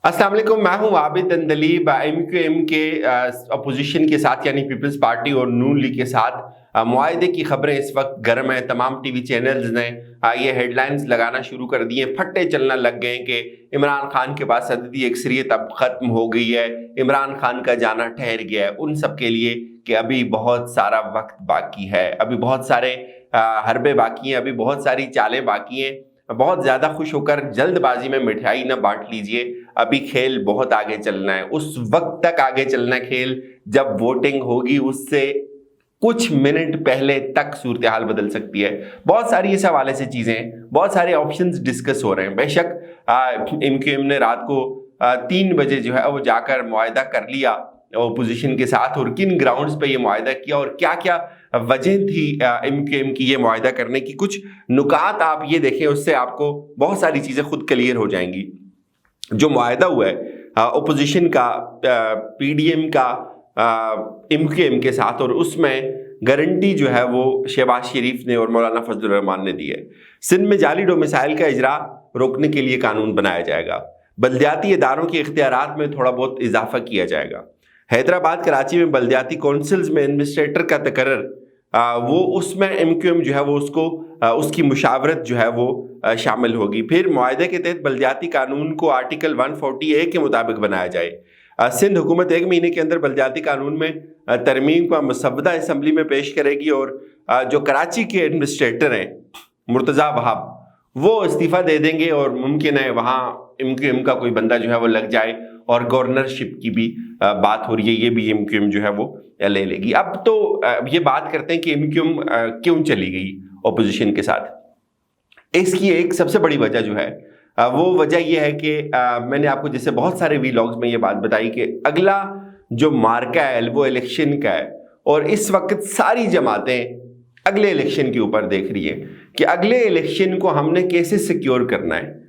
अस्सलाम वालेकुम, मैं हूं आबिद अंदलीब। MQM के अपोजिशन के साथ यानी पीपल्स पार्टी और नून लीग के साथ मुआहदे की खबरें इस वक्त गर्म है। तमाम टीवी चैनल्स ने ये हेडलाइंस लगाना शुरू कर दिए, फट्टे चलना लग गए कि इमरान खान के पास अददी अक्सरियत अब ख़त्म हो गई है, इमरान खान का जाना ठहर गया है। उन सब के लिए कि अभी बहुत सारा वक्त बाकी है, अभी बहुत सारे हरबे बाकी हैं, अभी बहुत सारी चालें बाकी हैं। बहुत ज़्यादा खुश होकर जल्दबाजी में मिठाई ना बांट लीजिए, अभी खेल बहुत आगे चलना है। उस वक्त तक आगे चलना है खेल जब वोटिंग होगी, उससे कुछ मिनट पहले तक सूरत हाल बदल सकती है। बहुत सारी इस हवाले से चीज़ें, बहुत सारे ऑप्शंस डिस्कस हो रहे हैं। बेशक MQM ने रात को 3 बजे जो है वो जाकर मुआहदा कर लिया ओपोजिशन के साथ, और किन ग्राउंड्स पे ये मुआहदा किया और क्या क्या वजह थी MQM की ये मुआहदा करने की। कुछ नुकात आप ये देखें, उससे आपको बहुत सारी चीज़ें खुद क्लियर हो जाएंगी। जो मुआहदा हुआ है ओपोजिशन का PDM का MQM के साथ, और उसमें गारंटी जो है वो शहबाज शरीफ ने और मौलाना फजलुर रहमान ने दी है। सिंध में जाली डोमिसाइल का इजरा रोकने के लिए कानून बनाया जाएगा। बल्दियाती इदारों के इख्तियारात में थोड़ा बहुत इजाफा किया जाएगा। हैदराबाद कराची में बल्दियाती कौंसिल्स में एडमिनिस्ट्रेटर का तकर्रर, वो उसमें MQM जो है वो उसको उसकी मुशावरत जो है वो शामिल होगी। फिर मुआहदे के तहत बल्दियाती कानून को आर्टिकल 140A के मुताबिक बनाया जाए। सिंध हुकूमत 1 महीने के अंदर बल्दियाती कानून में तरमीम का मसवदा असम्बली में पेश करेगी, और जो कराची के एडमिनिस्ट्रेटर हैं मुर्तज़ा वहाब, वो इस्तीफ़ा दे देंगे और मुमकिन है वहाँ MQM का कोई बंदा जो है वो लग जाए, और गवर्नरशिप की भी बात हो रही है, ये भी MQM जो है वो ले लेगी। अब तो ये बात करते हैं कि MQM क्यों चली गई ओपोजिशन के साथ। इसकी एक सबसे बड़ी वजह जो है वो वजह ये है कि मैंने आपको जैसे बहुत सारे वीलॉग्स में ये बात बताई कि अगला जो मार्का है वो इलेक्शन का है, और इस वक्त सारी जमातें अगले इलेक्शन के ऊपर देख रही है कि अगले इलेक्शन को हमने कैसे सिक्योर करना है।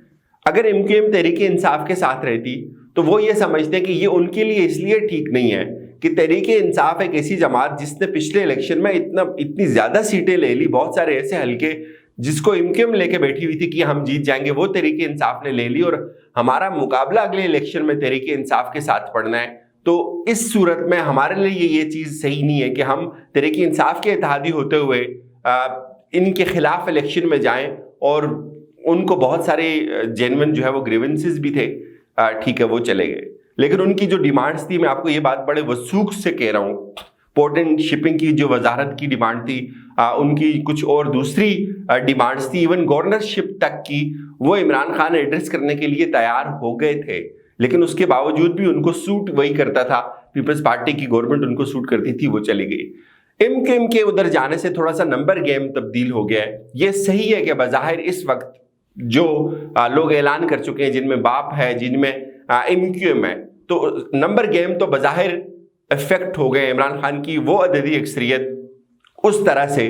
अगर MQM तहरीके इंसाफ के साथ रहती तो वो ये समझते हैं कि ये उनके लिए इसलिए ठीक नहीं है कि तहरीके इंसाफ एक ऐसी जमात जिसने पिछले इलेक्शन में इतनी ज़्यादा सीटें ले ली, बहुत सारे ऐसे हल्के जिसको MQM लेके बैठी हुई थी कि हम जीत जाएंगे, वो तहरीके इंसाफ ने ले ली, और हमारा मुकाबला अगले इलेक्शन में तहरीके इंसाफ के साथ पड़ना है। तो इस सूरत में हमारे लिए ये चीज़ सही नहीं है कि हम तहरीके इंसाफ के इत्तेहादी होते हुए इनके खिलाफ इलेक्शन में जाएं, और उनको बहुत सारे जेन्युइन जो है वो ग्रीवेंसेस भी थे, ठीक है वो चले गए। लेकिन उनकी जो डिमांड्स थी, मैं आपको ये बात बड़े वसूख से कह रहा हूँ, पोर्ट एंड शिपिंग की जो वजारत की डिमांड थी, उनकी कुछ और दूसरी डिमांड्स थी, इवन गवर्नरशिप तक की, वो इमरान खान एड्रेस करने के लिए तैयार हो गए थे। लेकिन उसके बावजूद भी उनको सूट वही करता था, पीपल्स पार्टी की गवर्नमेंट उनको सूट करती थी, वो चली गई। MQM के उधर जाने से थोड़ा सा नंबर गेम तब्दील हो गया है। ये सही है कि बज़ाहिर इस वक्त जो लोग ऐलान कर चुके हैं, जिनमें बाप है, जिनमें MQM है, तो नंबर गेम तो बज़ाहिर इफेक्ट हो गए। इमरान खान की वो अददी अक्सरियत उस तरह से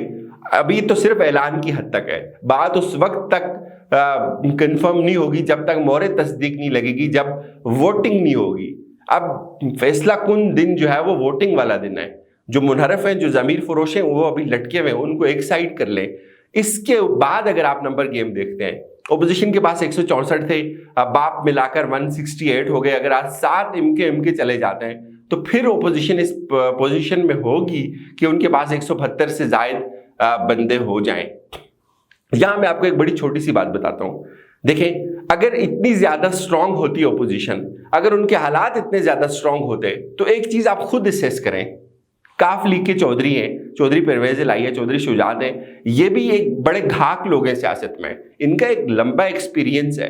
अभी तो सिर्फ ऐलान की हद तक है, बात उस वक्त तक कंफर्म नहीं होगी जब तक मोहर तस्दीक नहीं लगेगी, जब वोटिंग नहीं होगी। अब फैसला कुन दिन जो है वो वोटिंग वाला दिन है। जो मुनहरफ हैं, जो ज़मीर फरोश हैं, वो अभी लटके हुए हैं, उनको एक साइड कर लें। इसके बाद अगर आप नंबर गेम देखते हैं, ओपोजिशन के पास 164 थे, बाप मिलाकर 168 हो गए। अगर आज 7 MQM के चले जाते हैं तो फिर ओपोजिशन इस पोजीशन में होगी कि उनके पास 172 से जायद बंदे हो जाएं। यहां मैं आपको एक बड़ी छोटी सी बात बताता हूं। देखें, अगर इतनी ज्यादा स्ट्रांग होती ओपोजिशन, अगर उनके हालात इतने ज्यादा स्ट्रांग होते, तो एक चीज आप खुद असेस करें। काफ लीग के चौधरी हैं, चौधरी परवेज इलाही, चौधरी शुजात हैं, ये भी एक बड़े घाक लोग हैं सियासत में, इनका एक लंबा एक्सपीरियंस है।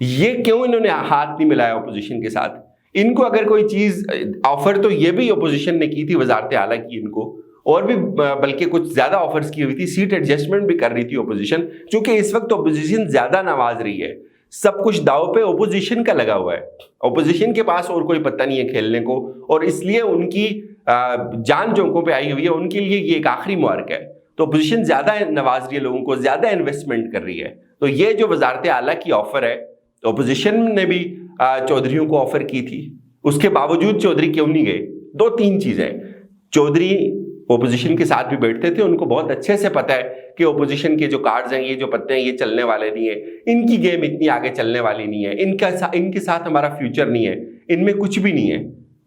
ये क्यों इन्होंने हाथ नहीं मिलाया ओपोजिशन के साथ? इनको अगर कोई चीज ऑफर तो ये भी ओपोजिशन ने की थी, वजारत आला की इनको, और भी बल्कि कुछ ज्यादा ऑफर्स की हुई थी, सीट एडजस्टमेंट भी कर रही थी ओपोजिशन, क्योंकि इस वक्त ओपोजिशन ज्यादा नवाज रही है। सब कुछ दाव पे ओपोजिशन का लगा हुआ है, ओपोजिशन के पास और कोई पत्ता नहीं है खेलने को, और इसलिए उनकी जान जोंकों पे आई हुई है। उनके लिए ये एक आखिरी मुबारक है। तो ओपोजिशन ज्यादा नवाज रही है लोगों को, ज्यादा इन्वेस्टमेंट कर रही है। तो ये जो वजारत आला की ऑफर है, ओपोजिशन ने भी चौधरियों को ऑफर की थी, उसके बावजूद चौधरी क्यों नहीं गए? 2-3 चीजें। चौधरी ओपोजिशन के साथ भी बैठते थे, उनको बहुत अच्छे से पता है कि ओपोजिशन के जो कार्ड्स हैं, ये जो पत्ते हैं, ये चलने वाले नहीं है, इनकी गेम इतनी आगे चलने वाली नहीं है, इनके साथ हमारा फ्यूचर नहीं है, इनमें कुछ भी नहीं है।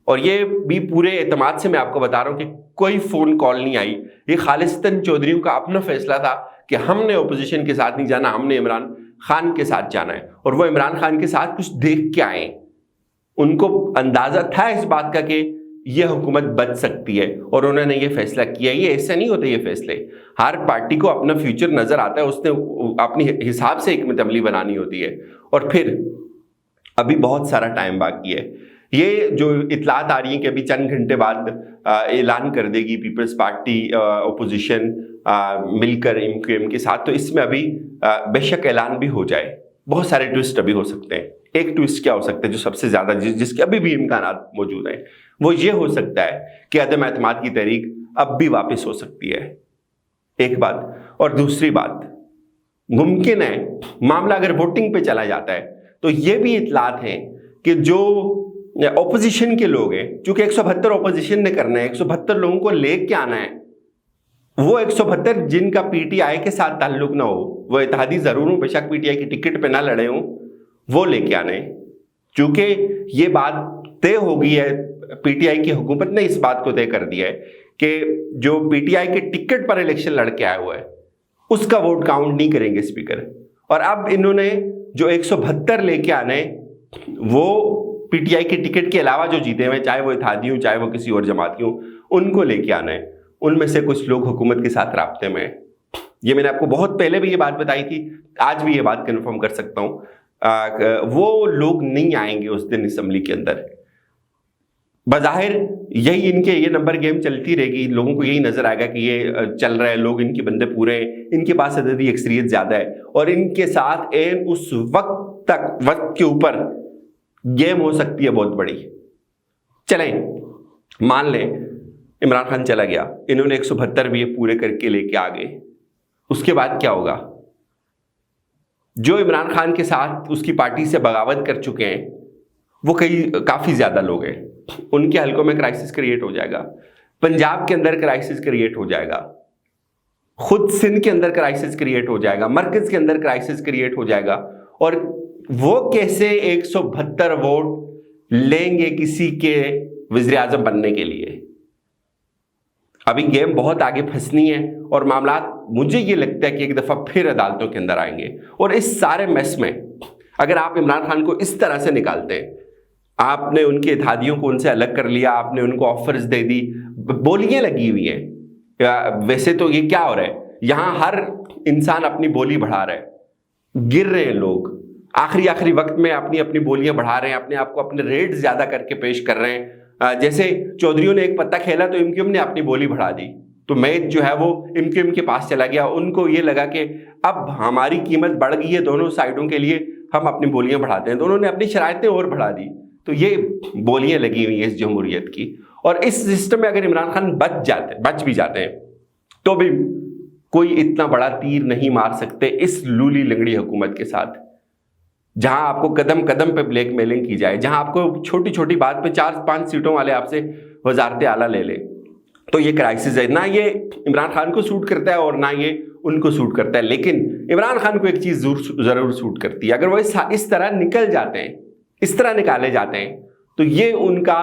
और ये भी पूरे एतमाद से मैं आपको बता रहा हूँ कि कोई फोन कॉल नहीं आई, ये खालिस्तान चौधरीयों का अपना फैसला था कि हमने ओपोजिशन के साथ नहीं जाना, हमने इमरान खान के साथ जाना है। और वो इमरान खान के साथ कुछ देख के आए, उनको अंदाजा था इस बात का कि ये हुकूमत बच सकती है, और उन्होंने ये फैसला किया। ये ऐसे नहीं होते ये फैसले, हर पार्टी को अपना फ्यूचर नजर आता है, उसने अपनी हिसाब से हिकमत अमली बनानी होती है। और फिर अभी बहुत सारा टाइम बाकी है। ये जो इतलात आ रही है कि अभी चंद घंटे बाद ऐलान कर देगी पीपल्स पार्टी ओपोजिशन मिलकर एमक्यूएम के साथ, तो इसमें अभी बेशक ऐलान भी हो जाए। बहुत सारे ट्विस्ट अभी हो सकते हैं। एक ट्विस्ट क्या हो सकता है जो सबसे ज्यादा जिसके अभी भी इम्कानात मौजूद हैं, वो ये हो सकता है कि अदम एतमाद की तहरीक अब भी वापस हो सकती है, एक बात। और दूसरी बात, मुमकिन है मामला अगर वोटिंग पे चला जाता है तो ये भी इतलात हैं कि जो ऑपोजिशन के लोग हैं, चूंकि 172 ऑपोजिशन ने करना है, 172 लोगों को लेके आना है, वो 172 जिनका पीटीआई के साथ ताल्लुक ना हो, वो इत्तेहादी जरूर हो, बेशक पीटीआई की टिकट पे ना लड़े हों, वो लेके आने। चूंकि ये बात तय हो गई है, पीटीआई की हुकूमत ने इस बात को तय कर दिया है कि जो पीटीआई के टिकट पर इलेक्शन लड़के आया हुआ है उसका वोट काउंट नहीं करेंगे स्पीकर। और अब इन्होंने जो 172 लेके आने, वो पीटीआई के टिकट के अलावा जो जीते हुए, चाहे वो इत्तेहादी हो चाहे वो किसी और जमात की हो, उनको लेके आना है। उनमें से कुछ लोग हुकूमत के साथ राब्ते में हैं। ये मैंने आपको बहुत पहले भी ये बात बताई थी, आज भी ये बात कंफर्म कर सकता हूं, वो लोग नहीं आएंगे उस दिन असम्बली के अंदर। बज़ाहिर यही इनके ये नंबर गेम चलती रहेगी, लोगों को यही नजर आएगा कि ये चल रहा है, लोग इनके बंदे पूरे हैं, इनके पास अददी अक्सरियत ज्यादा है, और इनके साथ उस वक्त के ऊपर गेम हो सकती है बहुत बड़ी। चलें मान लें इमरान खान चला गया, इन्होंने 172 भी पूरे करके लेके आ गए, उसके बाद क्या होगा? जो इमरान खान के साथ उसकी पार्टी से बगावत कर चुके हैं वो काफी ज्यादा लोग हैं, उनके हलकों में क्राइसिस क्रिएट हो जाएगा, पंजाब के अंदर क्राइसिस क्रिएट हो जाएगा, खुद सिंध के अंदर क्राइसिस क्रिएट हो जाएगा, मरकज के अंदर क्राइसिस क्रिएट हो जाएगा। और वो कैसे 172 वोट लेंगे किसी के वज़ीर आज़म बनने के लिए? अभी गेम बहुत आगे फंसनी है, और मामला मुझे ये लगता है कि एक दफा फिर अदालतों के अंदर आएंगे। और इस सारे मैस में अगर आप इमरान खान को इस तरह से निकालते हैं, आपने उनके इत्तेहादियों को उनसे अलग कर लिया, आपने उनको ऑफर्स दे दी, बोलियां लगी हुई हैं। वैसे तो ये क्या हो रहा है, यहां हर इंसान अपनी बोली बढ़ा रहा है, गिर रहे हैं लोग, आखिरी वक्त में अपनी अपनी बोलियां बढ़ा रहे हैं, अपने आप को अपने रेट ज्यादा करके पेश कर रहे हैं। जैसे चौधरियों ने एक पत्ता खेला तो एमक्यूएम ने अपनी बोली बढ़ा दी, तो मैच जो है वो एमक्यूएम के पास चला गया। उनको ये लगा कि अब हमारी कीमत बढ़ गई है दोनों साइडों के लिए, हम अपनी बोलियां बढ़ाते हैं, तो उन्होंने अपनी शरायतें और बढ़ा दी। तो ये बोलियां लगी हुई हैं इस जमहूरियत की। और इस सिस्टम में अगर इमरान खान बच भी जाते हैं तो भी कोई इतना बड़ा तीर नहीं मार सकते इस लूली लंगड़ी हुकूमत के साथ, जहां आपको कदम कदम पे ब्लैकमेलिंग की जाए, जहां आपको छोटी छोटी बात पे 4-5 सीटों वाले आपसे वजारत आला ले ले। तो ये क्राइसिस है, ना ये इमरान खान को सूट करता है और ना ये उनको सूट करता है। लेकिन इमरान खान को एक चीज जरूर सूट करती है, अगर वो इस तरह निकल जाते हैं, इस तरह निकाले जाते हैं, तो ये उनका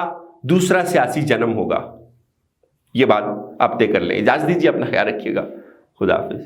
दूसरा सियासी जन्म होगा। ये बात आप तय कर लें। इजाजत दीजिए, अपना ख्याल रखिएगा। खुदा हाफिज।